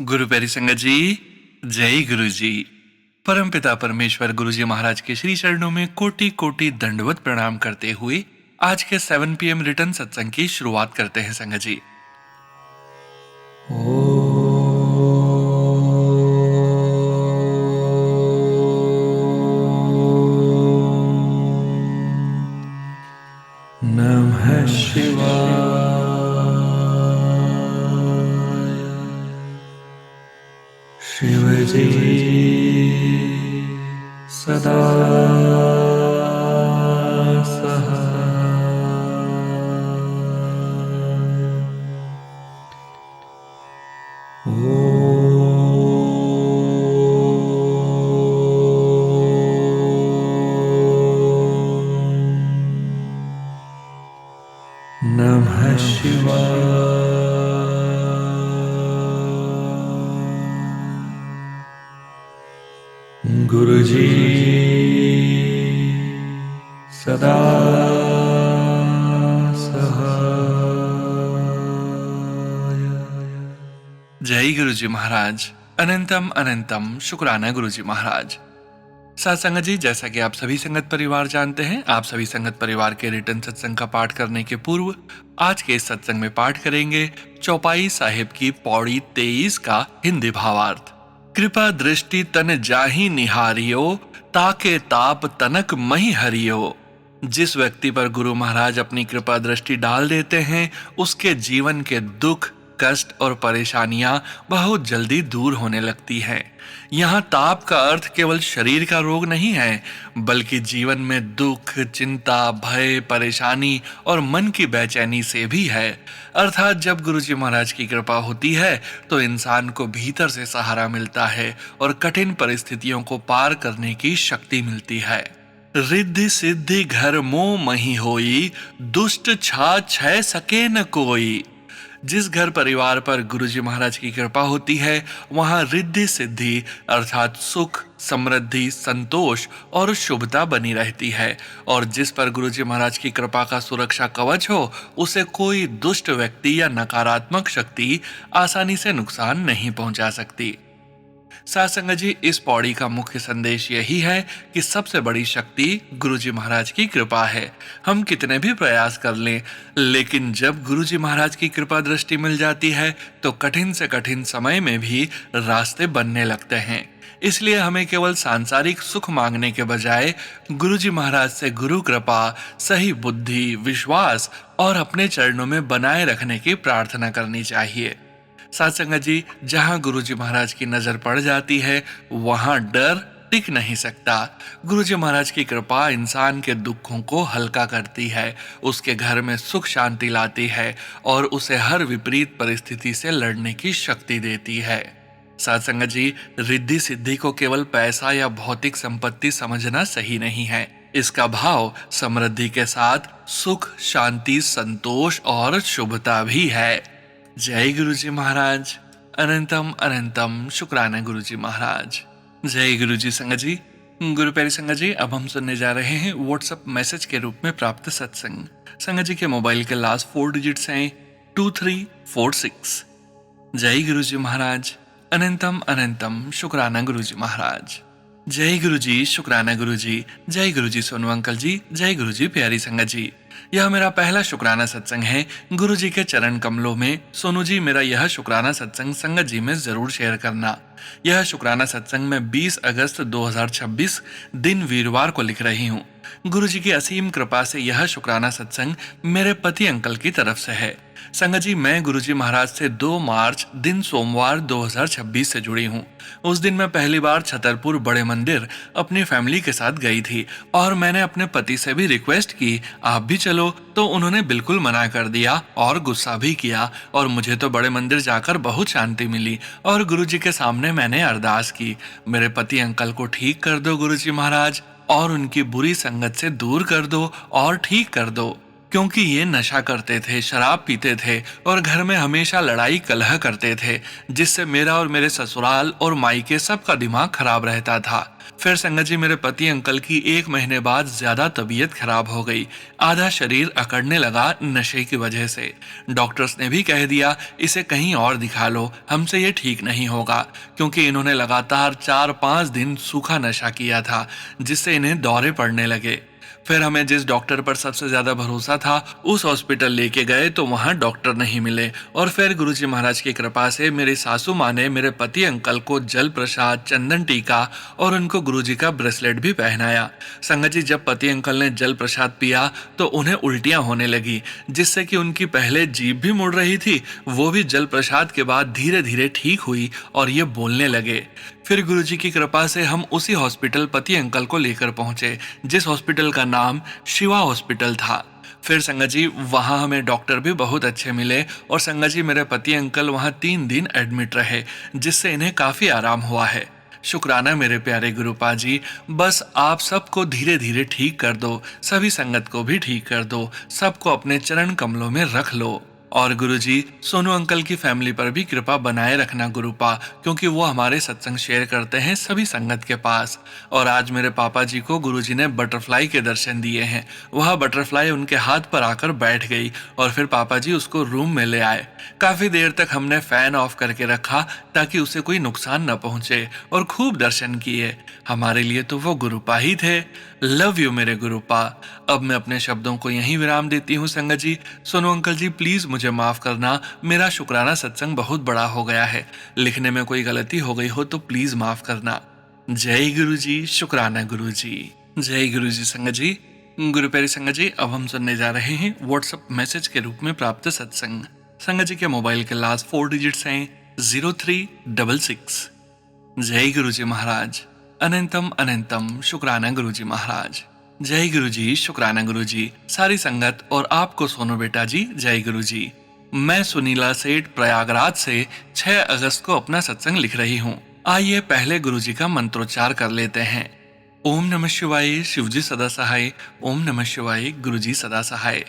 गुरु प्यारी संगत जी, जय गुरु जी। परमपिता परमेश्वर गुरु जी महाराज के श्री चरणों में कोटि कोटि दंडवत प्रणाम करते हुए आज के 7 PM रिटर्न सत्संग की शुरुआत करते हैं संगत जी। नमः शिवाय। शिवजी सदा नमः शिवाय। गुरुजी सदा सहाय। जय गुरु जी महाराज। अनंतम अनंतम शुक्राना गुरु जी महाराज। साथ संगत जी, जैसा कि आप सभी संगत परिवार जानते हैं, आप सभी संगत परिवार के रिटर्न सत्संग का पाठ करने के पूर्व आज के इस सत्संग में पाठ करेंगे चौपाई साहिब की पौड़ी 23 का हिंदी भावार्थ। कृपा दृष्टि तन जाहि निहारियो, ताके ताप तनक मही हरियो। जिस व्यक्ति पर गुरु महाराज अपनी कृपा दृष्टि डाल देते हैं, उसके जीवन के दुख, कष्ट और परेशानियां बहुत जल्दी दूर होने लगती हैं। यहाँ ताप का अर्थ केवल शरीर का रोग नहीं है, बल्कि जीवन में दुख, चिंता, भय, परेशानी और मन की बेचैनी से भी है। अर्थात जब गुरुजी महाराज की कृपा होती है तो इंसान को भीतर से सहारा मिलता है और कठिन परिस्थितियों को पार करने की शक्ति मिलती है। रिद्धि सिद्धि घर मोह मही होई, दुष्ट छा छह सके न कोई। जिस घर परिवार पर गुरुजी महाराज की कृपा होती है, वहां रिद्धि सिद्धि अर्थात सुख, समृद्धि, संतोष और शुभता बनी रहती है। और जिस पर गुरुजी महाराज की कृपा का सुरक्षा कवच हो, उसे कोई दुष्ट व्यक्ति या नकारात्मक शक्ति आसानी से नुकसान नहीं पहुंचा सकती। साथ संगत जी, इस पौड़ी का मुख्य संदेश यही है कि सबसे बड़ी शक्ति गुरुजी महाराज की कृपा है। हम कितने भी प्रयास कर लें, लेकिन जब गुरुजी महाराज की कृपा दृष्टि मिल जाती है तो कठिन से कठिन समय में भी रास्ते बनने लगते हैं। इसलिए हमें केवल सांसारिक सुख मांगने के बजाय गुरुजी महाराज से गुरु कृपा, सही बुद्धि, विश्वास और अपने चरणों में बनाए रखने की प्रार्थना करनी चाहिए। साथ संगत जी, जहां गुरुजी महाराज की नजर पड़ जाती है, वहां डर टिक नहीं सकता। गुरुजी महाराज की कृपा इंसान के दुखों को हल्का करती है, उसके घर में सुख शांति लाती है और उसे हर विपरीत परिस्थिति से लड़ने की शक्ति देती है। साथ संगत जी, रिद्धि सिद्धि को केवल पैसा या भौतिक संपत्ति समझना सही नहीं है। इसका भाव समृद्धि के साथ सुख, शांति, संतोष और शुभता भी है। जय गुरुजी महाराज। अनंतम अनंतम शुक्राना गुरुजी महाराज। जय गुरुजी संगत जी। गुरु प्यारी संगत जी, अब हम सुनने जा रहे हैं व्हाट्सएप मैसेज के रूप में प्राप्त सत्संग। संगत जी के मोबाइल के लास्ट 4 डिजिट्स हैं 2346। जय गुरुजी महाराज। अनंतम अनंतम शुक्राना गुरुजी महाराज। जय गुरुजी, शुक्राना गुरुजी। जय गुरुजी सोनू अंकल जी। जय गुरुजी प्यारी संगत जी। यह मेरा पहला शुक्राना सत्संग है गुरुजी के चरण कमलों में। सोनू जी, मेरा यह शुक्राना सत्संग संगत जी में जरूर शेयर करना। यह शुक्राना सत्संग मैं 20 अगस्त 2026 दिन वीरवार को लिख रही हूँ। गुरुजी की असीम कृपा से यह शुक्राना सत्संग मेरे पति अंकल की तरफ से है। संगत जी, मैं गुरुजी महाराज से 2 मार्च दिन सोमवार 2026 से जुड़ी हूँ। उस दिन मैं पहली बार छतरपुर बड़े मंदिर अपनी फैमिली के साथ गई थी और मैंने अपने पति से भी रिक्वेस्ट की आप भी चलो, तो उन्होंने बिल्कुल मना कर दिया और गुस्सा भी किया। और मुझे तो बड़े मंदिर जाकर बहुत शांति मिली और गुरुजी के सामने मैंने अरदास की, मेरे पति अंकल को ठीक कर दो गुरुजी महाराज, और उनकी बुरी संगत से दूर कर दो और ठीक कर दो। क्योंकि ये नशा करते थे, शराब पीते थे और घर में हमेशा लड़ाई कलह करते थे, जिससे मेरा और मेरे ससुराल और मायके सबका दिमाग खराब रहता था। फिर संगत जी, मेरे पति अंकल की 1 महीने बाद ज्यादा तबीयत खराब हो गई। आधा शरीर अकड़ने लगा नशे की वजह से। डॉक्टर्स ने भी कह दिया इसे कहीं और दिखा लो, हमसे ये ठीक नहीं होगा, क्योंकि इन्होंने लगातार 4-5 दिन सूखा नशा किया था, जिससे इन्हें दौरे पड़ने लगे। फिर हमें जिस डॉक्टर पर सबसे ज्यादा भरोसा था उस हॉस्पिटल लेके गए तो वहां डॉक्टर नहीं मिले, और फिर गुरुजी महाराज की कृपा से मेरी सासू माँ ने मेरे पति अंकल को जल प्रसाद, चंदन टीका और उनको गुरुजी का ब्रेसलेट भी पहनाया। संगत जी, जब पति अंकल ने जल प्रसाद पिया तो उन्हें उल्टियां होने लगी, जिससे कि उनकी पहले जीभ भी मुड़ रही थी, वो भी जल प्रसाद के बाद धीरे धीरे ठीक हुई और ये बोलने लगे। फिर गुरुजी की कृपा से हम उसी हॉस्पिटल पति अंकल को लेकर पहुंचे, जिस हॉस्पिटल का नाम शिवा हॉस्पिटल था। फिर संगत जी, वहां हमें डॉक्टर भी बहुत अच्छे मिले और संगत जी, मेरे पति अंकल वहां 3 दिन एडमिट रहे, जिससे इन्हें काफी आराम हुआ है। शुक्राना मेरे प्यारे गुरुपा जी, बस आप सबको धीरे धीरे ठीक कर दो, सभी संगत को भी ठीक कर दो, सबको अपने चरण कमलों में रख लो। और गुरुजी, सोनू अंकल की फैमिली पर भी कृपा बनाए रखना गुरुपा, क्योंकि वो हमारे सत्संग शेयर करते हैं सभी संगत के पास। और आज मेरे पापा जी को गुरुजी ने बटरफ्लाई के दर्शन दिए हैं। वह बटरफ्लाई उनके हाथ पर आकर बैठ गई और फिर पापा जी उसको रूम में ले आए। काफी देर तक हमने फैन ऑफ करके रखा ताकि उसे कोई नुकसान न पहुंचे, और खूब दर्शन किए। हमारे लिए तो वो गुरुपा ही थे। लव यू मेरे गुरुपा। अब मैं अपने शब्दों को यहीं विराम देती हूँ संगत जी। सोनू अंकल जी, प्लीज मुझे माफ करना, मेरा शुक्राना सत्संग बहुत बड़ा हो गया है, लिखने में कोई गलती हो गई हो तो प्लीज माफ करना। जय गुरु जी, शुक्राना गुरु जी। जय गुरु जी संगत जी। गुरु प्यारी संगत जी, अब हम सुनने जा रहे हैं व्हाट्सएप मैसेज के रूप में प्राप्त सत्संग। संगत जी के मोबाइल के लास्ट 4 डिजिट्स हैं 0366। जय गुरु जी महाराज। अनंतम अनंतम शुक्राना गुरु जी महाराज। जय गुरु जी, शुक्राना गुरु जी। सारी संगत और आपको सोनू बेटा जी, जय गुरु जी। मैं सुनीला सेठ प्रयागराज से 6 अगस्त को अपना सत्संग लिख रही हूँ। आइए पहले गुरु जी का मंत्रोच्चार कर लेते हैं। ओम नमः शिवाय, शिवजी सदा सहाय। ओम नमः शिवाय, गुरु जी सदा सहाय।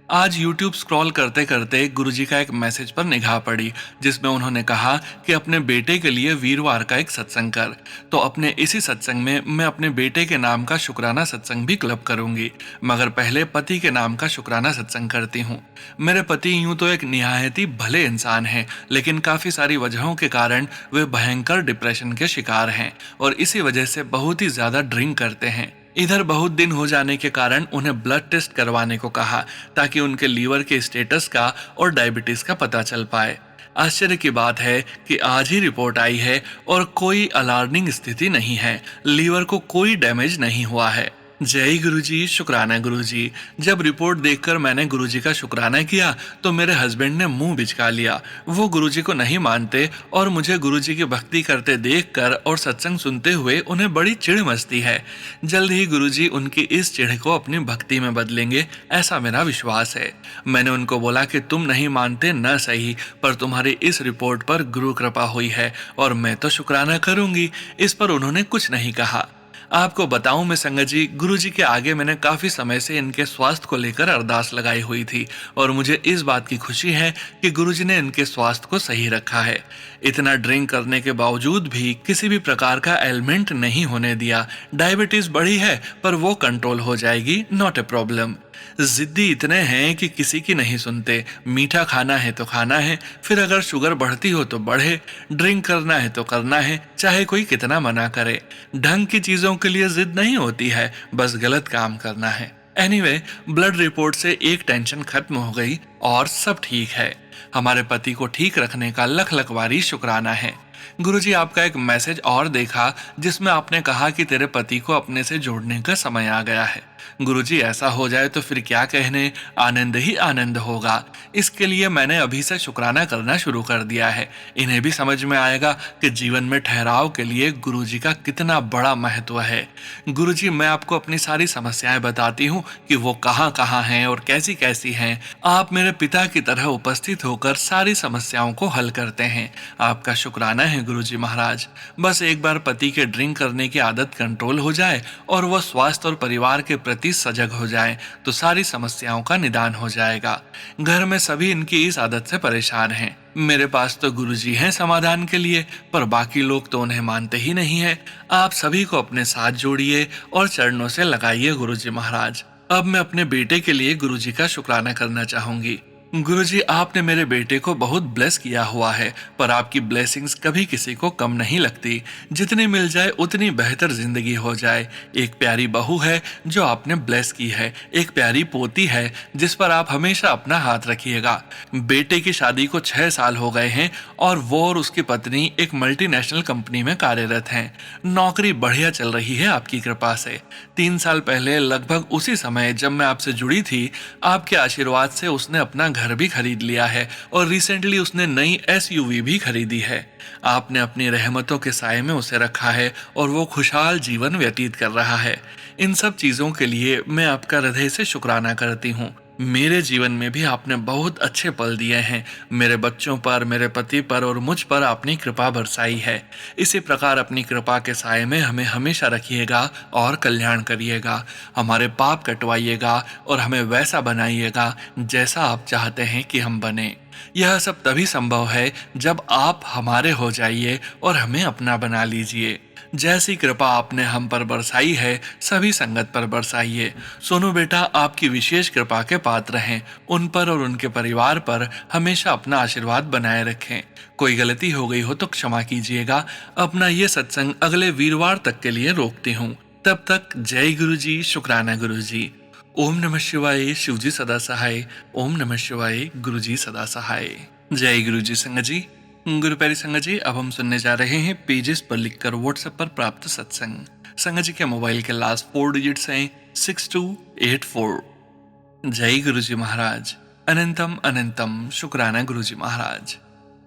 आज YouTube स्क्रॉल करते करते गुरुजी का एक मैसेज पर निगाह पड़ी, जिसमें उन्होंने कहा कि अपने बेटे के लिए वीरवार का एक सत्संग कर। तो अपने इसी सत्संग में मैं अपने बेटे के नाम का शुक्राना सत्संग भी क्लब करूंगी, मगर पहले पति के नाम का शुक्राना सत्संग करती हूँ। मेरे पति यूं तो एक निहायत ही भले इंसान हैं, लेकिन काफी सारी वजहों के कारण वे भयंकर डिप्रेशन के शिकार हैं और इसी वजह से बहुत ही ज्यादा ड्रिंक करते हैं। इधर बहुत दिन हो जाने के कारण उन्हें ब्लड टेस्ट करवाने को कहा, ताकि उनके लीवर के स्टेटस का और डायबिटीज का पता चल पाए। आश्चर्य की बात है कि आज ही रिपोर्ट आई है और कोई अलार्मिंग स्थिति नहीं है, लीवर को कोई डैमेज नहीं हुआ है। जय गुरुजी, शुक्राना गुरुजी। जब रिपोर्ट देखकर मैंने गुरुजी का शुक्राना किया तो मेरे हस्बैंड ने मुंह बिचका लिया। वो गुरुजी को नहीं मानते और मुझे गुरुजी की भक्ति करते देखकर और सत्संग सुनते हुए उन्हें बड़ी चिढ़ मचती है। जल्द ही गुरुजी उनकी इस चिढ़ को अपनी भक्ति में बदलेंगे, ऐसा मेरा विश्वास है। मैंने उनको बोला कि तुम नहीं मानते न सही, पर तुम्हारी इस रिपोर्ट पर गुरु कृपा हुई है और मैं तो शुक्राना करूंगी। इस पर उन्होंने कुछ नहीं कहा। आपको बताऊं मैं संगत जी, गुरुजी के आगे मैंने काफी समय से इनके स्वास्थ्य को लेकर अरदास लगाई हुई थी और मुझे इस बात की खुशी है कि गुरुजी ने इनके स्वास्थ्य को सही रखा है। इतना ड्रिंक करने के बावजूद भी किसी भी प्रकार का एलिमेंट नहीं होने दिया। डायबिटीज बढ़ी है पर वो कंट्रोल हो जाएगी, नॉट ए प्रॉब्लम। जिद्दी इतने हैं कि किसी की नहीं सुनते। मीठा खाना है तो खाना है, फिर अगर शुगर बढ़ती हो तो बढ़े, ड्रिंक करना है तो करना है, चाहे कोई कितना मना करे। ढंग की चीजों के लिए जिद नहीं होती है, बस गलत काम करना है। एनीवे, ब्लड रिपोर्ट से एक टेंशन खत्म हो गई और सब ठीक है। हमारे पति को ठीक रखने का लख लख बारी शुक्राना है। गुरुजी, आपका एक मैसेज और देखा जिसमें आपने कहा कि तेरे पति को अपने से जोड़ने का समय आ गया है। गुरुजी, ऐसा हो जाए तो फिर क्या कहने, आनंद ही आनंद होगा। इसके लिए मैंने अभी से शुक्राना करना शुरू कर दिया है। इन्हें भी समझ में आएगा कि जीवन में ठहराव के लिए गुरुजी का कितना बड़ा महत्व है। गुरुजी, मैं आपको अपनी सारी समस्याएं बताती हूँ कि वो कहाँ कहाँ हैं और कैसी कैसी हैं। आप मेरे पिता की तरह उपस्थित होकर सारी समस्याओं को हल करते हैं। आपका शुक्राना है गुरुजी महाराज। बस एक बार पति के ड्रिंक करने की आदत कंट्रोल हो जाए और वह स्वास्थ्य और परिवार के प्रति सजग हो जाएं, तो सारी समस्याओं का निदान हो जाएगा। घर में सभी इनकी इस आदत से परेशान हैं। मेरे पास तो गुरुजी हैं समाधान के लिए, पर बाकी लोग तो उन्हें मानते ही नहीं है। आप सभी को अपने साथ जोड़िए और चरणों से लगाइए गुरुजी महाराज। अब मैं अपने बेटे के लिए गुरुजी का शुक्राना करना चाहूंगी। गुरुजी, आपने मेरे बेटे को बहुत ब्लेस किया हुआ है, पर आपकी ब्लेसिंग्स कभी किसी को कम नहीं लगती। जितनी मिल जाए उतनी बेहतर जिंदगी हो जाए। एक प्यारी बहू है जो आपने ब्लेस की है, एक प्यारी पोती है जिस पर आप हमेशा अपना हाथ रखिएगा। बेटे की शादी को 6 साल हो गए हैं और वो और उसकी पत्नी एक मल्टीनेशनल कंपनी में कार्यरत हैं। नौकरी बढ़िया चल रही है आपकी कृपा से। 3 साल पहले लगभग उसी समय जब मैं आपसे जुड़ी थी, आपके आशीर्वाद से उसने अपना घर भी खरीद लिया है और रिसेंटली उसने नई एसयूवी भी खरीदी है। आपने अपनी रहमतों के साए में उसे रखा है और वो खुशहाल जीवन व्यतीत कर रहा है। इन सब चीजों के लिए मैं आपका हृदय से शुक्राना करती हूँ। मेरे जीवन में भी आपने बहुत अच्छे पल दिए हैं। मेरे बच्चों पर, मेरे पति पर और मुझ पर आपने कृपा बरसाई है। इसी प्रकार अपनी कृपा के साए में हमें हमेशा रखिएगा और कल्याण करिएगा। हमारे पाप कटवाइएगा और हमें वैसा बनाइएगा जैसा आप चाहते हैं कि हम बने। यह सब तभी संभव है जब आप हमारे हो जाइए और हमें अपना बना लीजिए। जैसी कृपा आपने हम पर बरसाई है, सभी संगत पर बरसाइए। सोनू बेटा आपकी विशेष कृपा के पात्र हैं। उन पर और उनके परिवार पर हमेशा अपना आशीर्वाद बनाए रखें। कोई गलती हो गई हो तो क्षमा कीजिएगा। अपना ये सत्संग अगले वीरवार तक के लिए रोकती हूँ। तब तक जय गुरु जी, शुक्राना गुरु जी। ओम नमः शिवाय, शिवजी सदा सहाय। ओम नमः शिवाय, गुरुजी सदा सहाय। जय गुरु जी संगत जी। गुरु प्यारी संगत जी, अब हम सुनने जा रहे हैं पेजेस पर लिखकर व्हाट्सएप पर प्राप्त सत्संग। संगत जी के मोबाइल के लास्ट 4 डिजिट्स हैं 6284। जय गुरु जी महाराज। अनंतम अनंतम शुक्राना गुरु जी महाराज।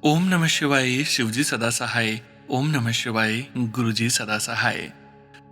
ओम नमः शिवाय, शिवजी सदा सहाय। ओम नमः शिवाय, गुरुजी सदा सहाय।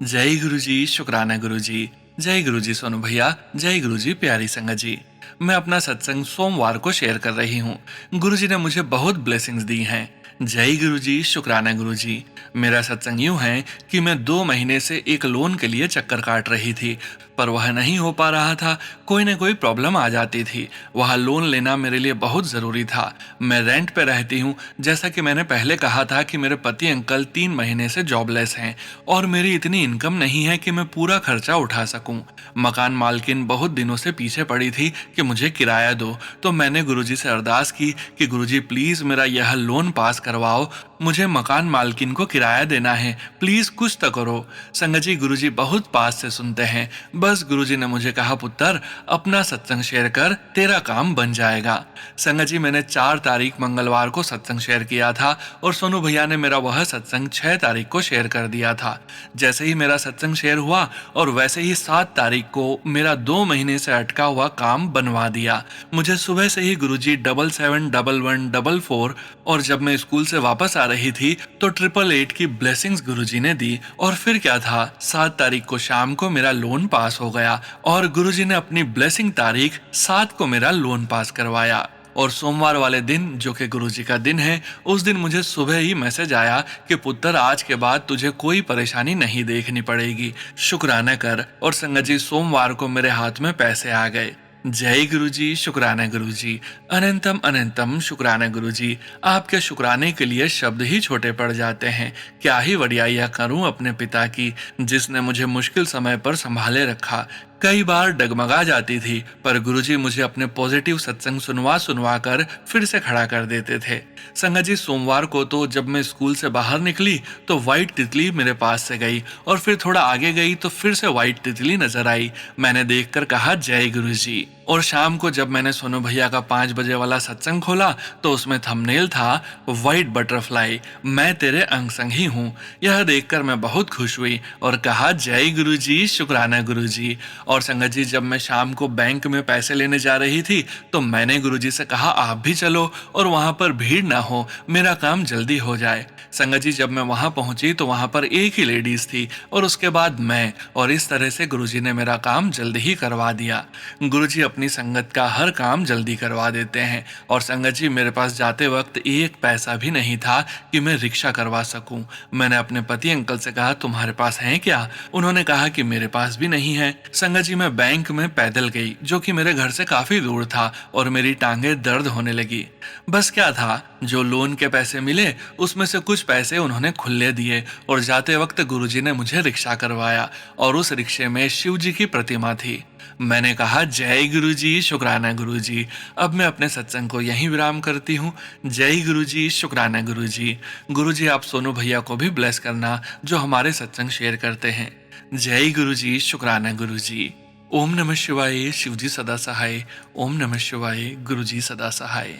जय गुरु जी, शुक्राना गुरु जी। जय गुरु जी सोनू भैया। जय गुरु जी प्यारी संगत जी। मैं अपना सत्संग सोमवार को शेयर कर रही हूँ। गुरु जी ने मुझे बहुत ब्लेसिंग्स दी हैं। जय गुरु जी, शुक्राना गुरु जी। मेरा सत्संग यूं है कि मैं 2 महीने से एक लोन के लिए चक्कर काट रही थी, पर वह नहीं हो पा रहा था। कोई न कोई प्रॉब्लम आ जाती थी। वह लोन लेना मेरे लिए बहुत ज़रूरी था। मैं रेंट पे रहती हूँ। जैसा कि मैंने पहले कहा था कि मेरे पति अंकल 3 महीने से जॉबलेस हैं और मेरी इतनी इनकम नहीं है कि मैं पूरा खर्चा उठा सकूं। मकान मालकिन बहुत दिनों से पीछे पड़ी थी कि मुझे किराया दो, तो मैंने गुरुजी से अरदास की कि गुरुजी प्लीज़ मेरा यह लोन पास करवाओ। मुझे मकान मालकिन को किराया देना है, प्लीज कुछ तो करो। संगत जी, गुरुजी बहुत पास से सुनते हैं। बस गुरुजी ने मुझे कहा, पुत्र अपना सत्संग शेयर कर, तेरा काम बन जाएगा। संगत जी, मैंने 4 तारीख मंगलवार को सत्संग शेयर किया था और सोनू भैया ने मेरा वह सत्संग 6 तारीख को शेयर कर दिया था। जैसे ही मेरा सत्संग शेयर हुआ और वैसे ही 7 तारीख को मेरा 2 महीने से अटका हुआ काम बनवा दिया। मुझे सुबह से ही गुरुजी 771144 और जब मैं स्कूल से वापस आ रही थी तो 888 की ब्लेसिंग्स गुरुजी ने दी। और फिर क्या था, 7 तारीख को शाम को मेरा लोन पास हो गया और गुरुजी ने अपनी ब्लेसिंग तारीख 7 को मेरा लोन पास करवाया। और सोमवार वाले दिन, जो कि गुरुजी का दिन है, उस दिन मुझे सुबह ही मैसेज आया कि पुत्र आज के बाद तुझे कोई परेशानी नहीं देखनी पड़ेगी, शुक्राना कर। और संगत जी, सोमवार को मेरे हाथ में पैसे आ गए। जय गुरुजी, शुक्राना गुरुजी। अनंतम अनंतम शुक्राना गुरुजी। आपके शुक्राने के लिए शब्द ही छोटे पड़ जाते हैं। क्या ही वडियाइयाँ करूं अपने पिता की, जिसने मुझे मुश्किल समय पर संभाले रखा। कई बार डगमगा जाती थी, पर गुरुजी मुझे अपने पॉजिटिव सत्संग सुनवा सुनवा कर फिर से खड़ा कर देते थे। संगत जी, सोमवार को तो जब मैं स्कूल से बाहर निकली तो व्हाइट तितली मेरे पास से गई और फिर थोड़ा आगे गई तो फिर से व्हाइट तितली नजर आई। मैंने देखकर कहा, जय गुरुजी। और शाम को जब मैंने सोनू भैया का 5 बजे वाला सत्संग खोला तो उसमें थंबनेल था, व्हाइट बटरफ्लाई, मैं तेरे अंग संग ही हूँ। यह देखकर मैं बहुत खुश हुई और कहा, जय गुरुजी, शुक्राना गुरुजी। और संगत जी, जब मैं शाम को बैंक में पैसे लेने जा रही थी तो मैंने गुरुजी से कहा, आप भी चलो और वहां पर भीड़ ना हो, मेरा काम जल्दी हो जाए। संगत जी, जब मैं वहां पहुंची तो वहां पर एक ही लेडीज थी और उसके बाद मैं, और इस तरह से गुरुजी ने मेरा काम जल्दी ही करवा दिया। गुरुजी अपनी संगत का हर काम जल्दी करवा देते हैं। और संगत जी, मेरे पास जाते वक्त 1 पैसा भी नहीं था कि मैं रिक्शा करवा सकूं। मैंने अपने पति अंकल से कहा, तुम्हारे पास है क्या? उन्होंने कहा कि मेरे पास भी नहीं है। संगत संगत जी मैं बैंक में पैदल गई, जो कि मेरे घर से काफी दूर था, और मेरी टांगें दर्द होने लगी। बस क्या था, जो लोन के पैसे मिले उसमें से कुछ पैसे उन्होंने खुले दिए, और जाते वक्त गुरुजी ने मुझे रिक्शा करवाया, और उस रिक्शे में शिव जी की प्रतिमा थी। मैंने कहा, जय गुरुजी, शुक्राना गुरुजी। अब मैं अपने सत्संग को यहीं विराम करती हूँ। जय गुरुजी, शुक्राना गुरुजी। गुरुजी आप सोनू भैया को भी ब्लेस करना, जो हमारे सत्संग शेयर करते हैं। जय गुरुजी, शुक्राना गुरुजी। ओम नमः शिवाय, शिवजी सदा सहाय। ओम नमः शिवाय, गुरुजी सदा सहाय।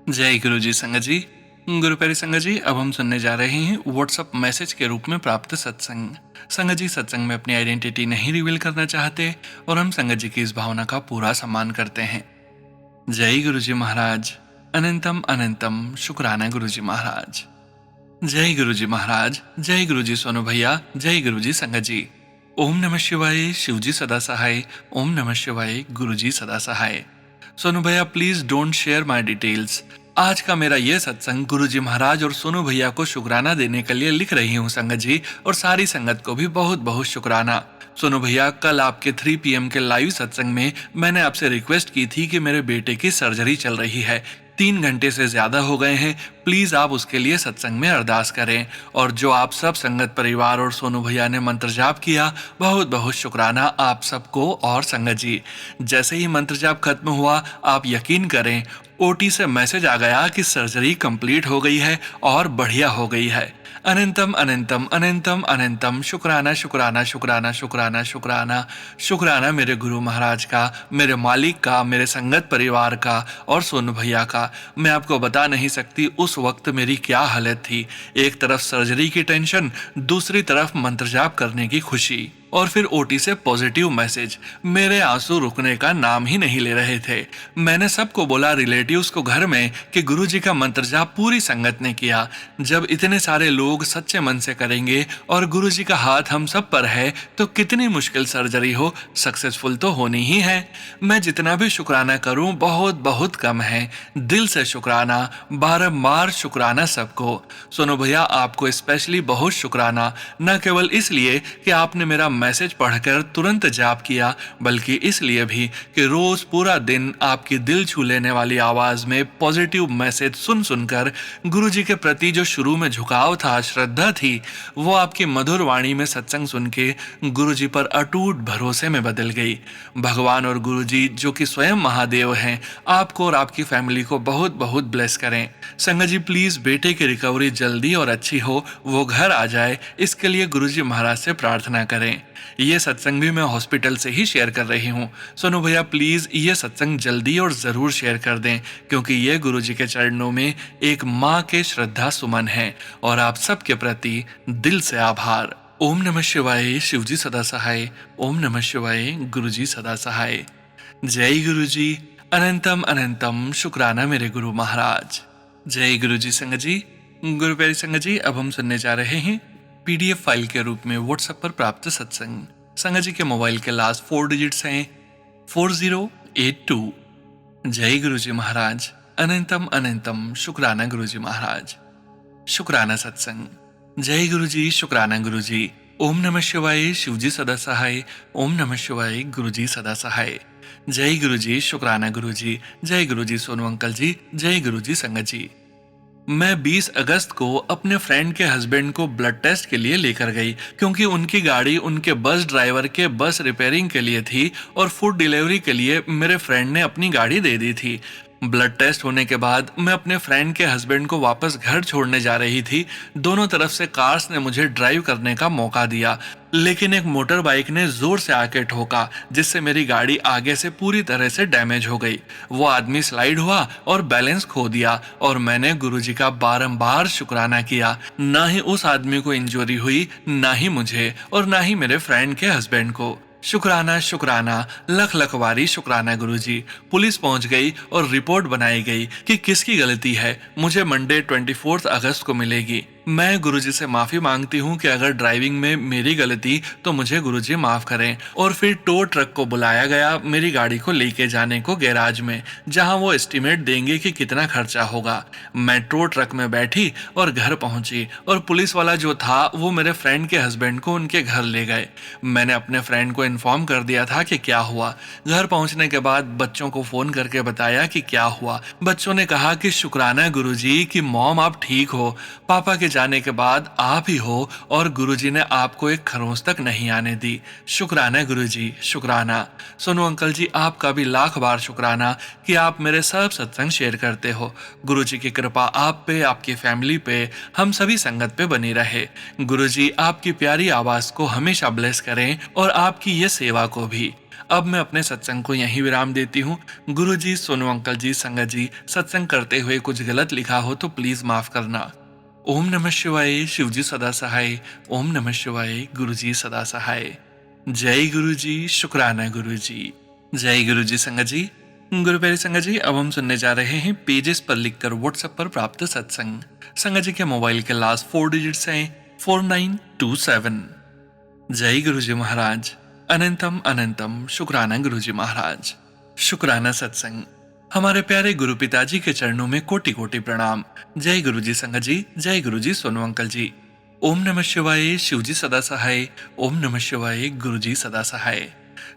जय गुरुजी संगत जी। गुरु प्यारी संगत जी, अब हम सुनने जा रहे हैं व्हाट्सएप मैसेज के रूप में प्राप्त सत्संग। संगत जी सत्संग में अपनी आइडेंटिटी नहीं रिवील करना चाहते, और हम संगत जी की इस भावना का पूरा सम्मान करते हैं। जय गुरुजी महाराज। अनंतम अनंतम शुक्राना गुरुजी महाराज। जय गुरुजी महाराज। जय गुरुजी सोनू भैया। जय गुरुजी संगत जी। ओम नमः शिवाय, शिवजी सदा सहाय। ओम नमः शिवाय, गुरुजी सदा सहाय। सोनू भैया please don't share my details. आज का मेरा ये सत्संग गुरुजी महाराज और सोनू भैया को शुक्राना देने के लिए लिख रही हूँ संगत जी, और सारी संगत को भी बहुत बहुत शुक्राना। सोनू भैया, कल आपके 3 PM के लाइव सत्संग में मैंने आपसे रिक्वेस्ट की थी कि मेरे बेटे की सर्जरी चल रही है, 3 घंटे से ज्यादा हो गए हैं, प्लीज आप उसके लिए सत्संग में अरदास करें। और जो आप सब संगत परिवार और सोनू भैया ने मंत्र जाप किया, बहुत बहुत शुक्राना आप सबको। और संगत जी, जैसे ही मंत्र जाप खत्म हुआ, आप यकीन करें OT से मैसेज आ गया कि सर्जरी कंप्लीट हो गई है और बढ़िया हो गई है। अनंतम अनंतम अनंतम अनंतम शुक्राना शुक्राना शुक्राना शुक्राना शुक्राना शुक्राना मेरे गुरु महाराज का, मेरे मालिक का, मेरे संगत परिवार का और सोनू भैया का। मैं आपको बता नहीं सकती उस वक्त मेरी क्या हालत थी। एक तरफ सर्जरी की टेंशन, दूसरी तरफ मंत्र जाप करने की खुशी, और फिर OT से पॉजिटिव मैसेज। मेरे आंसू रुकने का नाम ही नहीं ले रहे थे। मैंने सबको बोला, रिलेटिव्स को घर में, कि गुरुजी का मंत्र जाप पूरी संगत ने किया। जब इतने सारे लोग सच्चे मन से करेंगे और गुरुजी का हाथ हम सब पर है, तो कितनी मुश्किल सर्जरी हो, सक्सेसफुल तो होनी ही है। मैं जितना भी शुक्राना करूं बहुत बहुत कम है। दिल से शुक्राना, बारंबार शुक्राना सबको। सोनू भैया आपको स्पेशली बहुत शुक्राना, न केवल इसलिए कि आपने मेरा मैसेज पढ़कर तुरंत जाप किया, बल्कि इसलिए भी कि रोज पूरा दिन आपकी दिल छू लेने वाली आवाज में पॉजिटिव मैसेज सुन सुनकर गुरुजी के प्रति जो शुरू में झुकाव था, श्रद्धा थी, वो आपकी मधुर वाणी में सत्संग सुन के गुरुजी पर अटूट भरोसे में बदल गई। भगवान और गुरुजी, जो कि स्वयं महादेव हैं, आपको और आपकी फैमिली को बहुत बहुत ब्लेस करें। संगत जी प्लीज बेटे की रिकवरी जल्दी और अच्छी हो, वो घर आ जाए, इसके लिए गुरुजी महाराज से प्रार्थना करें। ये सत्संग भी मैं हॉस्पिटल से ही शेयर कर रही हूँ। सोनू भैया प्लीज ये सत्संग जल्दी और जरूर शेयर कर दें, क्योंकि ये गुरुजी के चरणों में एक माँ के श्रद्धा सुमन है, और आप सबके प्रति दिल से आभार। ओम नमः शिवाय, शिवजी सदा सहाय। ओम नमः शिवाय, गुरुजी सदा सहाय। जय गुरुजी। अनंतम अनंतम शुक्राना मेरे गुरु महाराज। जय गुरुजी संगत जी। गुरु प्यारी संगत जी, अब हम सुनने जा रहे हैं PDF फाइल के रूप में व्हाट्सएप पर प्राप्त सत्संग। संगत जी के मोबाइल के लास्ट 4 डिजिट्स हैं 4082। जय गुरुजी महाराज। अनंतम अनंतम शुक्राना गुरुजी महाराज। शुक्राना सत्संग। जय गुरुजी, शुक्राना गुरुजी। ओम नमः शिवाय, शिवजी सदा सहाय। ओम नमः शिवाय, गुरुजी सदा सहाय। जय गुरुजी, शुक्राना गुरुजी। जय गुरुजी सोनू अंकल जी। जय गुरुजी संगत जी। मैं 20 अगस्त को अपने फ्रेंड के हस्बैंड को ब्लड टेस्ट के लिए लेकर गई, क्योंकि उनकी गाड़ी उनके बस ड्राइवर के बस रिपेयरिंग के लिए थी, और फूड डिलीवरी के लिए मेरे फ्रेंड ने अपनी गाड़ी दे दी थी। ब्लड टेस्ट होने के बाद मैं अपने फ्रेंड के हस्बैंड को वापस घर छोड़ने जा रही थी। दोनों तरफ से कार्स ने मुझे ड्राइव करने का मौका दिया, लेकिन एक मोटर बाइक ने जोर से आके ठोका, जिससे मेरी गाड़ी आगे से पूरी तरह से डैमेज हो गई। वो आदमी स्लाइड हुआ और बैलेंस खो दिया, और मैंने गुरुजी का बारंबार शुक्राना किया। ना ही उस आदमी को इंजरी हुई, ना ही मुझे, और ना ही मेरे फ्रेंड के हस्बैंड को। शुक्राना शुक्राना, लख लखवारी शुक्राना गुरुजी। पुलिस पहुंच गई और रिपोर्ट बनाई गई कि किसकी गलती है, मुझे मंडे 24 अगस्त को मिलेगी। मैं गुरुजी से माफी मांगती हूँ कि अगर ड्राइविंग में मेरी गलती तो मुझे गुरुजी माफ करें। और फिर टो ट्रक को बुलाया गया मेरी गाड़ी को लेके जाने को गैराज में, जहाँ वो एस्टिमेट देंगे कि कितना खर्चा होगा। मैं टो ट्रक में बैठी और घर पहुंची, और पुलिस वाला जो था वो मेरे फ्रेंड के हस्बैंड को उनके घर ले गए। मैंने अपने फ्रेंड को इन्फॉर्म कर दिया था कि क्या हुआ। घर पहुंचने के बाद बच्चों को फोन करके बताया कि क्या हुआ। बच्चों ने कहा कि शुक्राना गुरुजी कि मॉम आप ठीक हो, पापा के जाने के बाद आप ही हो, और गुरुजी ने आपको एक खरोंच तक नहीं आने दी। शुक्राना गुरुजी, शुक्राना। सोनू अंकल जी, आपका भी लाख बार शुक्राना कि आप मेरे सब सत्संग शेयर करते हो। गुरुजी की कृपा आप पे, आपकी फैमिली पे, हम सभी संगत पे बनी रहे। गुरुजी आपकी प्यारी आवाज को हमेशा ब्लेस करें, और आपकी ये सेवा को भी। अब मैं अपने सत्संग को यहीं विराम देती हूँ। गुरुजी, सोनू अंकल जी, संगत जी, सत्संग करते हुए कुछ गलत लिखा हो तो प्लीज माफ करना। ओम नमः शिवाय। शिवजी सदा सहाय। ओम नमः शिवाय। गुरुजी सदा सहाय। जय गुरुजी। शुक्राना गुरुजी। जय गुरुजी। संगत जी, गुरु प्यारी संगत जी, अब हम सुनने जा रहे हैं पेजेस पर लिखकर व्हाट्सएप पर प्राप्त सत्संग। संगत जी के मोबाइल के लास्ट 4 डिजिट्स हैं 4927। जय गुरुजी महाराज। अनंतम अनंतम शुक्राना गुरुजी महाराज। शुक्राना सत्संग। हमारे प्यारे गुरु पिताजी के चरणों में कोटि कोटि प्रणाम। जय गुरुजी संगत जी। जय गुरुजी सोनू अंकल जी। ओम नमः शिवाय। शिवजी सदा सहाय। ओम नमः शिवाय। गुरुजी सदा सहाय।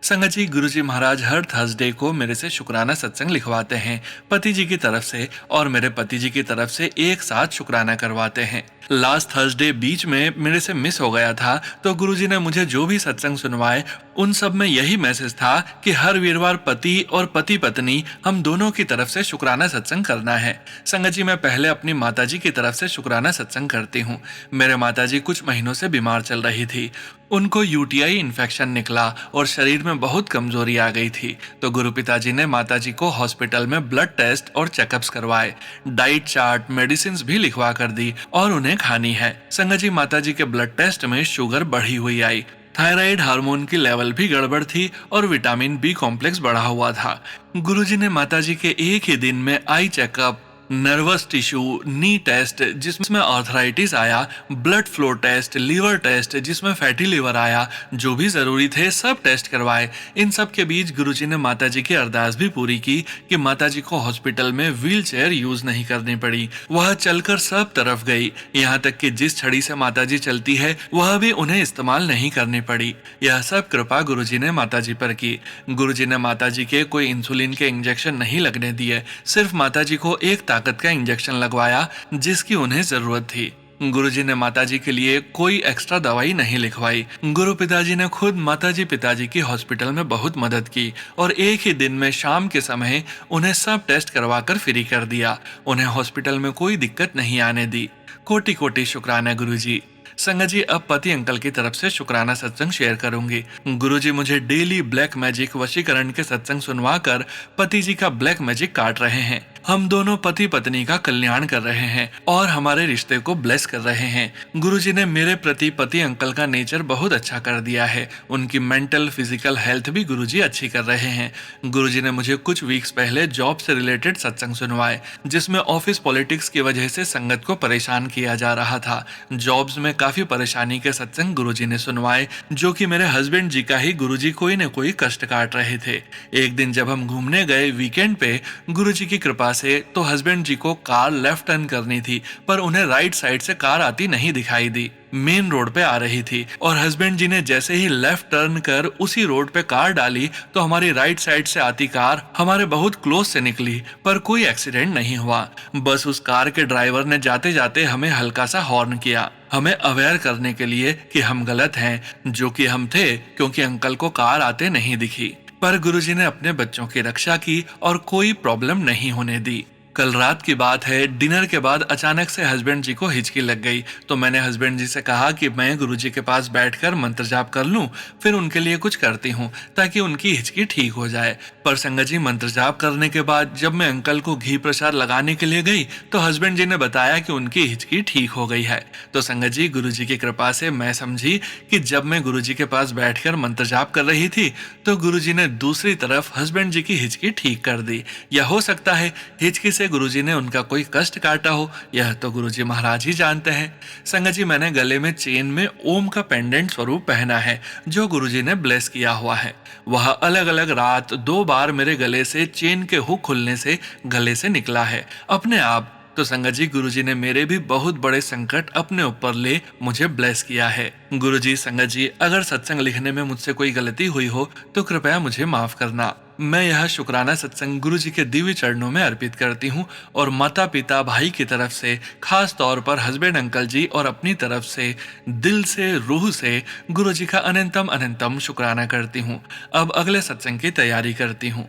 संगत जी, गुरुजी महाराज हर थर्सडे को मेरे से शुक्राना सत्संग लिखवाते हैं, पति जी की तरफ से और मेरे पति जी की तरफ से एक साथ शुक्राना करवाते हैं। लास्ट थर्सडे बीच में मेरे से मिस हो गया था, तो गुरुजी ने मुझे जो भी सत्संग सुनवाए उन सब में यही मैसेज था कि हर वीरवार पति और पति पत्नी हम दोनों की तरफ से शुक्राना सत्संग करना है। संगत जी, मैं पहले अपनी माताजी की तरफ से शुक्राना सत्संग करती हूँ। मेरे माताजी कुछ महीनों से बीमार चल रही थी। उनको यूटीआई इन्फेक्शन निकला और शरीर में बहुत कमजोरी आ गई थी। तो गुरु पिताजी ने माताजी को हॉस्पिटल में ब्लड टेस्ट और चेकअप्स करवाए, डाइट चार्ट, मेडिसिन भी लिखवा कर दी और उन्हें खानी है। संगत जी, माताजी के ब्लड टेस्ट में शुगर बढ़ी हुई आई, थायराइड हार्मोन की लेवल भी गड़बड़ थी और विटामिन बी कॉम्प्लेक्स बढ़ा हुआ था। गुरुजी ने माताजी के एक ही दिन में eye checkup, nervous tissue, knee test जिसमें आर्थराइटिस आया, blood flow test, liver test जिसमें फैटी लीवर आया, जो भी जरूरी थे सब टेस्ट करवाए। इन सब के बीच गुरुजी ने माताजी की अरदास भी पूरी की कि माताजी को हॉस्पिटल में व्हील चेयर यूज नहीं करनी पड़ी। वह चलकर सब तरफ गई, यहाँ तक कि जिस छड़ी से माताजी चलती है वह भी उन्हें इस्तेमाल नहीं करनी पड़ी। यह सब कृपा गुरुजी ने माताजी पर की। गुरुजी ने माताजी के कोई इंसुलिन के इंजेक्शन नहीं लगने दिए, सिर्फ माताजी को एक ताकत का इंजेक्शन लगवाया जिसकी उन्हें जरूरत थी। गुरुजी ने माताजी के लिए कोई एक्स्ट्रा दवाई नहीं लिखवाई। गुरु पिताजी ने खुद माताजी पिताजी की हॉस्पिटल में बहुत मदद की और एक ही दिन में शाम के समय उन्हें सब टेस्ट करवाकर फ्री कर दिया। उन्हें हॉस्पिटल में कोई दिक्कत नहीं आने दी। कोटि कोटि शुक्राना गुरुजी। संगत जी, अब पति अंकल की तरफ से शुक्राना सत्संग शेयर करूंगी। गुरुजी मुझे डेली ब्लैक मैजिक वशीकरण के सत्संग सुनवाकर पति जी का ब्लैक मैजिक काट रहे हैं। हम दोनों पति पत्नी का कल्याण कर रहे हैं और हमारे रिश्ते को ब्लेस कर रहे हैं। गुरुजी ने मेरे प्रति पति अंकल का नेचर बहुत अच्छा कर दिया है। उनकी मेंटल फिजिकल हेल्थ भी गुरुजी अच्छी कर रहे हैं। गुरुजी ने मुझे कुछ वीक्स पहले जॉब से रिलेटेड सत्संग सुनवाए, जिसमें ऑफिस पॉलिटिक्स की वजह से संगत को परेशान किया जा रहा था। जॉब्स में काफी परेशानी के सत्संग गुरुजी ने सुनवाए, जो कि मेरे हस्बैंड जी का ही गुरुजी कोई न कोई कष्ट काट रहे थे। एक दिन जब हम घूमने गए वीकेंड पे गुरुजी की कृपा से, तो हस्बैंड जी को कार लेफ्ट टर्न करनी थी, पर उन्हें राइट साइड से कार आती नहीं दिखाई दी। मेन रोड पे आ रही थी और हस्बैंड जी ने जैसे ही लेफ्ट टर्न कर उसी रोड पे कार डाली तो हमारी राइट साइड से आती कार हमारे बहुत क्लोज से निकली, पर कोई एक्सीडेंट नहीं हुआ। बस उस कार के ड्राइवर ने जाते जाते हमें हल्का सा हॉर्न किया, हमें अवेयर करने के लिए कि हम गलत हैं, जो कि हम थे, क्योंकि अंकल को कार आते नहीं दिखी। पर गुरुजी ने अपने बच्चों की रक्षा की और कोई प्रॉब्लम नहीं होने दी। कल रात की बात है, डिनर के बाद अचानक से हस्बैंड जी को हिचकी लग गई, तो मैंने हस्बैंड जी से कहा कि मैं गुरुजी के पास बैठकर मंत्र जाप कर लूं, फिर उनके लिए कुछ करती हूं ताकि उनकी हिचकी ठीक हो जाए। पर संगत जी, मंत्र जाप करने के बाद जब मैं अंकल को घी प्रसाद लगाने के लिए गई तो हस्बैंड जी ने बताया कि उनकी हिचकी ठीक हो गई है। तो संगत जी, गुरुजी की कृपा से मैं समझी कि जब मैं गुरुजी के पास बैठकर मंत्र जाप कर रही थी तो गुरुजी ने दूसरी तरफ हस्बैंड जी की हिचकी ठीक कर दी। या हो सकता है हिचकी से गुरुजी ने उनका कोई कष्ट काटा हो, यह तो गुरुजी महाराज ही जानते हैं। संगत जी, मैंने गले में चेन में ओम का पेंडेंट स्वरूप पहना है, जो गुरुजी ने ब्लेस किया हुआ है। वह अलग अलग रात 2 बार मेरे गले से चेन के हुक खुलने से गले से निकला है अपने आप। तो संगत जी, गुरुजी ने मेरे भी बहुत बड़े संकट अपने ऊपर ले मुझे ब्लेस किया है। गुरुजी, संगत जी, अगर सत्संग लिखने में मुझसे कोई गलती हुई हो तो कृपया मुझे माफ करना। मैं यह शुक्राना सत्संग गुरुजी के दिव्य चरणों में अर्पित करती हूँ और माता पिता भाई की तरफ से, खास तौर पर हस्बैंड अंकल जी और अपनी तरफ से दिल से रूह से गुरुजी का अनंतम अनंतम शुक्राना करती हूँ। अब अगले सत्संग की तैयारी करती हूँ।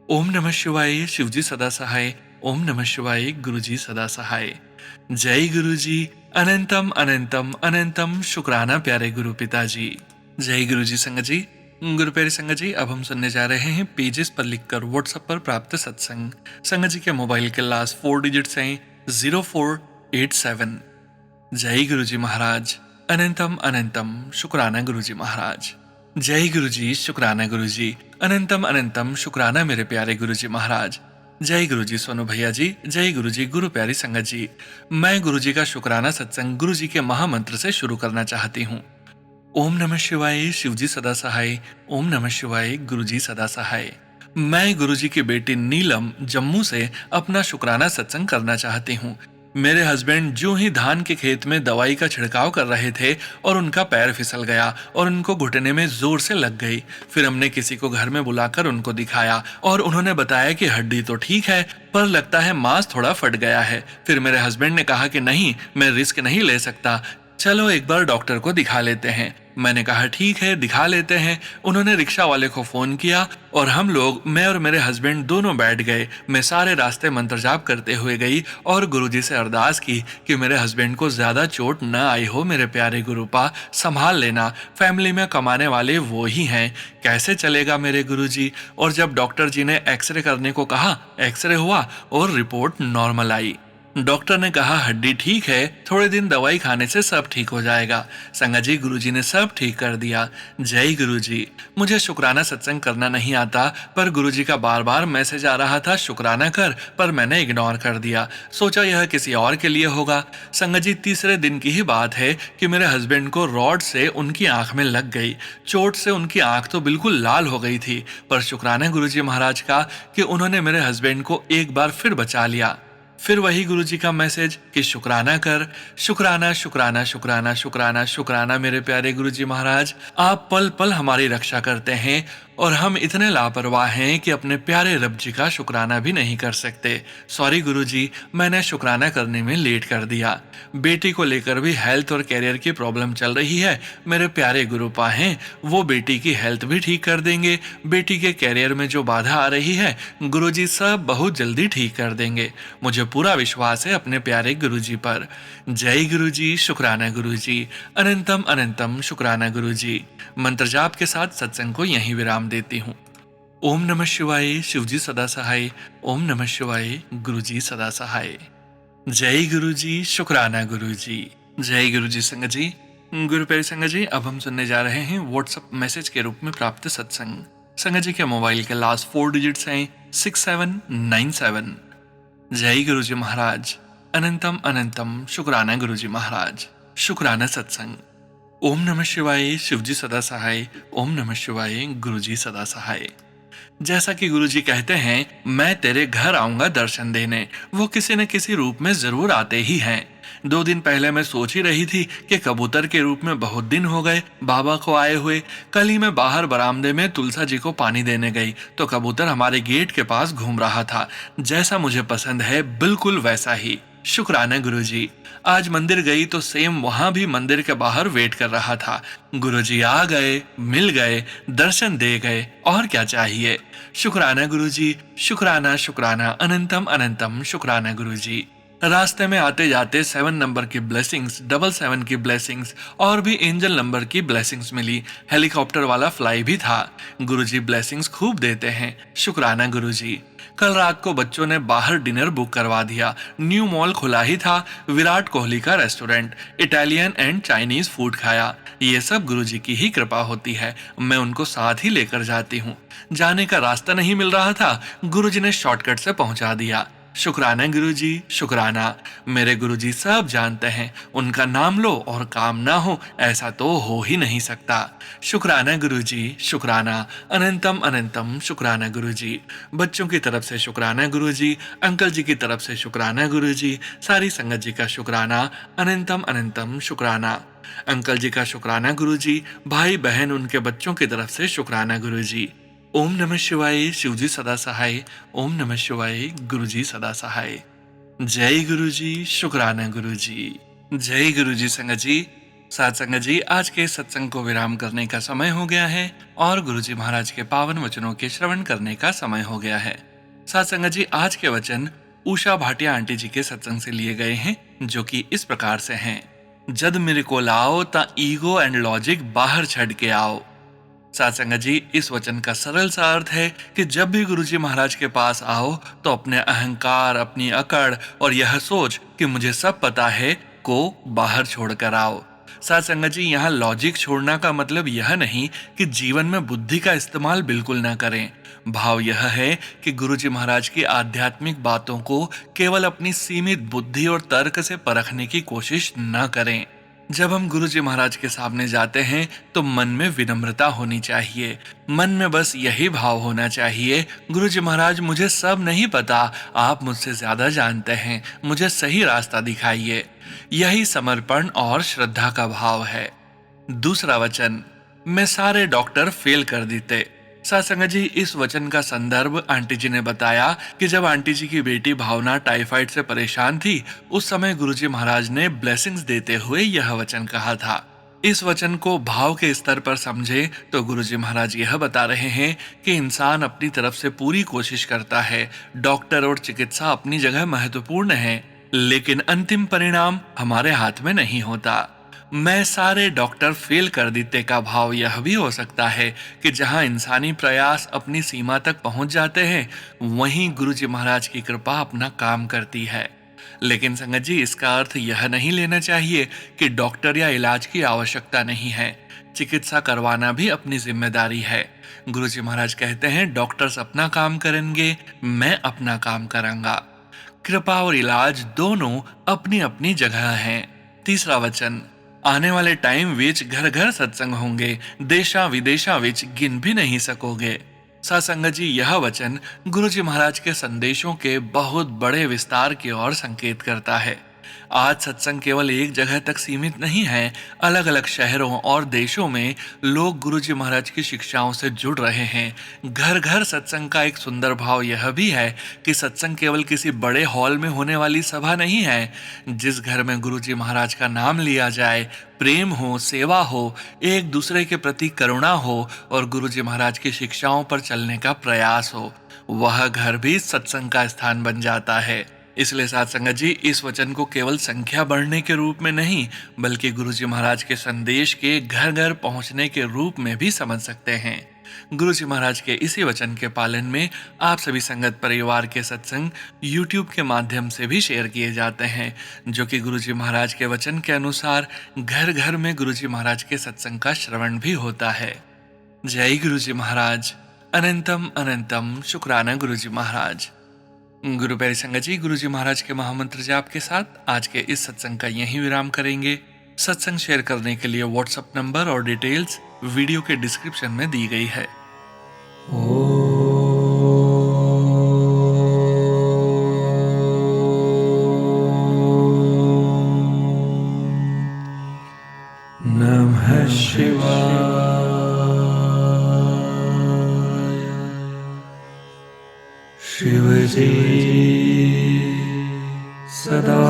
ओम नमः शिवाय, शिवजी सदा सहाय। ओम नमः शिवाय, गुरुजी सदा सहाय। जय गुरुजी, अनंतम अनंतम अनंतम शुक्राना प्यारे गुरु पिताजी। जय गुरुजी। संगत जी, गुरु प्यारे संगत जी, अब हम सुनने जा रहे हैं पेजेस पर लिखकर व्हाट्सएप पर प्राप्त सत्संग। संगत जी के मोबाइल के लास्ट 4 डिजिट्स हैं 0487। जय गुरुजी महाराज, अनंतम अनंतम शुक्राना गुरुजी महाराज। जय गुरुजी, शुक्राना गुरुजी, अनंतम अनंतम शुक्राना मेरे प्यारे गुरुजी महाराज। जय गुरुजी सोनू भैया जी। जय गुरुजी। गुरु प्यारी संगत जी, मैं गुरुजी का शुक्राना सत्संग गुरुजी के महामंत्र से शुरू करना चाहती हूँ। ओम नमः शिवाय, शिवजी सदा सहाय। ओम नमः शिवाय, गुरुजी सदा सहाय। मैं गुरुजी की बेटी नीलम जम्मू से अपना शुक्राना सत्संग करना चाहती हूँ। मेरे हस्बैंड जो ही धान के खेत में दवाई का छिड़काव कर रहे थे और उनका पैर फिसल गया और उनको घुटने में जोर से लग गई। फिर हमने किसी को घर में बुलाकर उनको दिखाया और उन्होंने बताया कि हड्डी तो ठीक है, पर लगता है मांस थोड़ा फट गया है। फिर मेरे हस्बैंड ने कहा कि नहीं, मैं रिस्क नहीं ले सकता, चलो एक बार डॉक्टर को दिखा लेते हैं। मैंने कहा ठीक है, दिखा लेते हैं। उन्होंने रिक्शा वाले को फोन किया और हम लोग, मैं और मेरे हस्बैंड दोनों बैठ गए। मैं सारे रास्ते मंत्र जाप करते हुए गई और गुरुजी से अरदास की कि मेरे हस्बैंड को ज्यादा चोट न आई हो। मेरे प्यारे गुरुपा, संभाल लेना, फैमिली में कमाने वाले वो ही हैं, कैसे चलेगा मेरे गुरुजी। और जब डॉक्टर जी ने एक्सरे करने को कहा, एक्सरे हुआ और रिपोर्ट नॉर्मल आई। डॉक्टर ने कहा हड्डी ठीक है, थोड़े दिन दवाई खाने से सब ठीक हो जाएगा। संगत जी, गुरुजी ने सब ठीक कर दिया। जय गुरुजी। मुझे शुक्राना सत्संग करना नहीं आता, पर गुरुजी का बार बार मैसेज आ रहा था शुक्राना कर, पर मैंने इग्नोर कर दिया। सोचा यह किसी और के लिए होगा। संगत जी, तीसरे दिन की ही बात है कि मेरे हस्बैंड को रॉड से उनकी आंख में लग गई। चोट से उनकी आंख तो बिल्कुल लाल हो गई थी, पर शुक्राना गुरुजी महाराज का कि उन्होंने मेरे हस्बैंड को एक बार फिर बचा लिया। फिर वही गुरुजी का मैसेज कि शुक्राना कर। शुक्राना शुक्राना शुक्राना शुक्राना शुक्राना मेरे प्यारे गुरुजी महाराज, आप पल पल हमारी रक्षा करते हैं और हम इतने लापरवाह हैं कि अपने प्यारे रब जी का शुक्राना भी नहीं कर सकते। सॉरी गुरुजी, मैंने शुक्राना करने में लेट कर दिया। बेटी को लेकर भी हेल्थ और कैरियर की प्रॉब्लम चल रही है। मेरे प्यारे गुरुपा हैं, वो बेटी की हेल्थ भी ठीक कर देंगे। बेटी के कैरियर में जो बाधा आ रही है, गुरुजी सब बहुत जल्दी ठीक कर देंगे। मुझे पूरा विश्वास है अपने प्यारे गुरुजी पर। जय गुरुजी, शुक्राना गुरुजी, अनंतम अनंतम शुक्राना गुरुजी। मंत्र जाप के साथ सत्संग को यहीं विराम देती हूँ। ओम नमः शिवाय, शिवजी सदा सहाय। ओम नमः शिवाय, गुरुजी सदा सहाय। जय गुरुजी, शुक्राना गुरुजी। जय गुरुजी। संगत जी, गुरु प्यारी संगत जी, अब हम सुनने जा रहे हैं व्हाट्सएप मैसेज के रूप में प्राप्त सत्संग। संगत जी के मोबाइल के लास्ट 4 डिजिट्स हैं 6797। जय गुरुजी महाराज, अनंतम अनंतम शुक्राना गुरुजी महाराज। शुक्राना सत्संग। ओम नमः शिवाय, शिवजी सदा सहाय। ओम नमः शिवाय, गुरुजी सदा सहाय। जैसा कि गुरुजी कहते हैं, मैं तेरे घर आऊंगा दर्शन देने, वो किसी न किसी रूप में जरूर आते ही हैं। 2 दिन पहले मैं सोच ही रही थी कि कबूतर के रूप में बहुत दिन हो गए बाबा को आए हुए। कल ही मैं बाहर बरामदे में तुलसा जी को पानी देने गई तो कबूतर हमारे गेट के पास घूम रहा था। जैसा मुझे पसंद है बिल्कुल वैसा ही। शुक्राना गुरुजी। आज मंदिर गई तो सेम वहां भी मंदिर के बाहर वेट कर रहा था। गुरुजी आ गए, मिल गए, दर्शन दे गए, और क्या चाहिए। शुक्राना गुरुजी, शुक्राना शुक्राना अनंतम अनंतम शुक्राना गुरुजी। रास्ते में आते जाते 7 नंबर की ब्लेसिंग्स, 777 की ब्लेसिंग्स और भी एंजल नंबर की ब्लेसिंग्स मिली। हेलीकॉप्टर वाला फ्लाई भी था। गुरुजी ब्लेसिंग्स खूब देते हैं। शुक्राना गुरुजी। कल रात को बच्चों ने बाहर डिनर बुक करवा दिया। न्यू मॉल खुला ही था। विराट कोहली का restaurant, Italian and Chinese food खाया। ये सब गुरुजी की ही कृपा होती है। मैं उनको साथ ही लेकर जाती हूँ। जाने का रास्ता नहीं मिल रहा था, गुरुजी ने शॉर्टकट से पहुंचा दिया। शुक्राना गुरुजी, शुक्राना। मेरे गुरुजी सब जानते हैं, उनका नाम लो और काम ना हो ऐसा तो हो ही नहीं सकता। शुक्राना गुरुजी, शुक्राना। अनंतम अनंतम शुक्राना गुरुजी। बच्चों की तरफ से शुक्राना गुरुजी, अंकल जी की तरफ से शुक्राना गुरुजी, सारी संगत जी का शुक्राना। अनंतम अनंतम शुक्राना। अंकल जी का शुक्राना गुरुजी, भाई बहन उनके बच्चों की तरफ से शुक्राना गुरुजी। ओम नमः शिवाय, शिवजी सदा सहाय। ओम नमः शिवाय, गुरुजी सदा सहाय। जय गुरुजी, शुक्राना गुरुजी। जय गुरुजी संगत जी। साथ संगत जी, आज के सत्संग को विराम करने का समय हो गया है और गुरुजी महाराज के पावन वचनों के श्रवण करने का समय हो गया है। साथ संगत जी, आज के वचन उषा भाटिया आंटी जी के सत्संग से लिए गए हैं, जो कि इस प्रकार से हैं। जद मेरे को लाओ ता ईगो एंड लॉजिक बाहर छड़ के आओ। साथ संगत जी, इस वचन का सरल सा अर्थ है कि जब भी गुरुजी महाराज के पास आओ तो अपने अहंकार, अपनी अकड़ और यह सोच कि मुझे सब पता है को बाहर छोड़कर आओ। साथ संगत जी, यहाँ लॉजिक छोड़ना का मतलब यह नहीं कि जीवन में बुद्धि का इस्तेमाल बिल्कुल ना करें। भाव यह है कि गुरुजी महाराज की आध्यात्मिक बातों को केवल अपनी सीमित बुद्धि और तर्क से परखने की कोशिश न करें। जब हम गुरुजी महाराज के सामने जाते हैं तो मन में विनम्रता होनी चाहिए। मन में बस यही भाव होना चाहिए, गुरुजी महाराज मुझे सब नहीं पता, आप मुझसे ज्यादा जानते हैं, मुझे सही रास्ता दिखाइए। यही समर्पण और श्रद्धा का भाव है। दूसरा वचन, मैं सारे डॉक्टर फेल कर देते। सासंग जी, इस वचन का संदर्भ आंटी जी ने बताया कि जब आंटी जी की बेटी भावना टाइफाइड से परेशान थी, उस समय गुरुजी महाराज ने ब्लेसिंग्स देते हुए यह वचन कहा था। इस वचन को भाव के स्तर पर समझे तो गुरुजी महाराज यह बता रहे हैं कि इंसान अपनी तरफ से पूरी कोशिश करता है, डॉक्टर और चिकित्सा अपनी जगह महत्वपूर्ण है, लेकिन अंतिम परिणाम हमारे हाथ में नहीं होता। मैं सारे डॉक्टर फेल कर देते का भाव यह भी हो सकता है कि जहां इंसानी प्रयास अपनी सीमा तक पहुंच जाते हैं, वहीं गुरुजी महाराज की कृपा अपना काम करती है। लेकिन संगत जी, इसका अर्थ यह नहीं लेना चाहिए कि डॉक्टर या इलाज की आवश्यकता नहीं है। चिकित्सा करवाना भी अपनी जिम्मेदारी है। गुरुजी महाराज कहते हैं, डॉक्टर्स अपना काम करेंगे, मैं अपना काम करूंगा। कृपा और इलाज दोनों अपनी अपनी जगह हैं। तीसरा वचन, आने वाले टाइम विच घर घर सत्संग होंगे, देशा विदेशा विच गिन भी नहीं सकोगे। सासंगत जी, यह वचन गुरुजी महाराज के संदेशों के बहुत बड़े विस्तार की ओर संकेत करता है। आज सत्संग केवल एक जगह तक सीमित नहीं है। अलग अलग शहरों और देशों में लोग गुरुजी महाराज की शिक्षाओं से जुड़ रहे हैं। घर घर सत्संग का एक सुंदर भाव यह भी है कि सत्संग केवल किसी बड़े हॉल में होने वाली सभा नहीं है। जिस घर में गुरुजी महाराज का नाम लिया जाए, प्रेम हो, सेवा हो, एक दूसरे के प्रति करुणा हो और गुरुजी महाराज की शिक्षाओं पर चलने का प्रयास हो, वह घर भी सत्संग का स्थान बन जाता है। इसलिए साथ संगत जी, इस वचन को केवल संख्या बढ़ने के रूप में नहीं, बल्कि गुरुजी महाराज के संदेश के घर घर पहुंचने के रूप में भी समझ सकते हैं। गुरुजी महाराज के इसी वचन के पालन में आप सभी संगत परिवार के सत्संग YouTube के माध्यम से भी शेयर किए जाते हैं, जो कि गुरुजी महाराज के वचन के अनुसार घर घर में गुरुजी महाराज के सत्संग का श्रवण भी होता है। जय गुरुजी महाराज। अनंतम अनंतम शुक्राना गुरुजी महाराज। गुरु प्यारी संगत जी, गुरुजी महाराज के महामंत्र जाप के साथ आज के इस सत्संग का यहीं विराम करेंगे। सत्संग शेयर करने के लिए व्हाट्सएप नंबर और डिटेल्स वीडियो के डिस्क्रिप्शन में दी गई है। नमः शिवाय। शिवजी सदा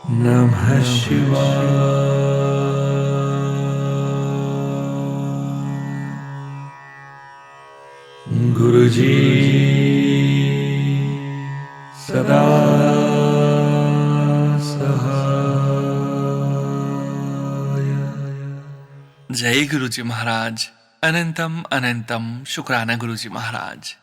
नमः शिवाय। गुरुजी सदा सहाय। जय गुरुजी महाराज। अनंतम अनंतम शुक्राना गुरुजी महाराज।